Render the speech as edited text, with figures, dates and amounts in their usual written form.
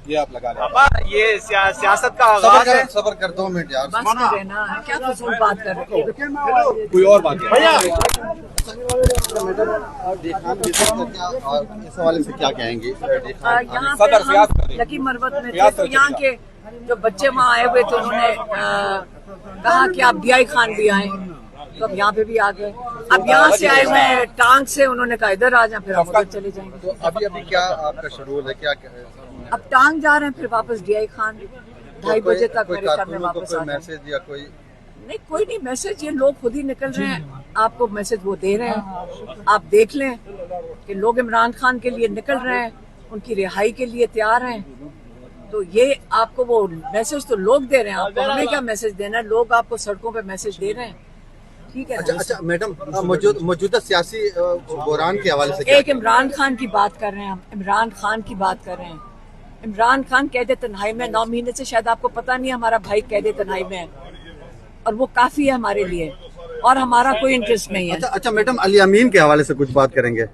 یہ آپ لگا لیں. یہ سیاست کا آغاز ہے. صبر کر 2 منٹ یار. بس کرے نا، کیا فضول بات کر رہے ہیں. کوئی اور بات ہے. اس حوالے سے کیا کہیں گے؟ یہاں پہ ہم لکی مروت میں تھے تو یہاں کے جو بچے وہاں آئے ہوئے تھے انہوں نے کہا کہ آپ ڈی آئی خان بھی آئیں، تو اب یہاں پہ بھی آ گئے. اب یہاں سے آئے ہوئے ہیں ٹانک سے، انہوں نے کہا ادھر آ جائیں، پھر ہم ادھر چلے جائیں گے. تو ابھی کیا آپ کا شیڈول ہے؟ کیا اب ٹانگ جا رہے ہیں، پھر واپس ڈی آئی خان 2:30 بجے تک میرے گھر میں واپس آ جائیں. میسج یا کوئی نہیں، کوئی نہیں میسج، یہ لوگ خود ہی نکل رہے ہیں. آپ کو میسج وہ دے رہے ہیں، آپ دیکھ لیں کہ لوگ عمران خان کے لیے نکل رہے ہیں، ان کی رہائی کے لیے تیار ہیں. تو یہ آپ کو وہ میسج تو لوگ دے رہے ہیں، آپ کو ہمیں کیا میسج دینا ہے؟ لوگ آپ کو سڑکوں پہ میسج دے رہے ہیں. ٹھیک ہے. اچھا میڈم، موجودہ سیاسی بحران کے حوالے سے ایک عمران خان کی بات کر رہے ہیں، ہم عمران خان کی بات کر رہے ہیں. عمران خان قید تنہائی میں 9 مہینے سے، شاید آپ کو پتہ نہیں ہمارا بھائی قید تنہائی میں ہے، اور وہ کافی ہے ہمارے لیے، اور ہمارا کوئی انٹرسٹ نہیں ہے. اچھا میڈم، علی امین کے حوالے سے کچھ بات کریں گے؟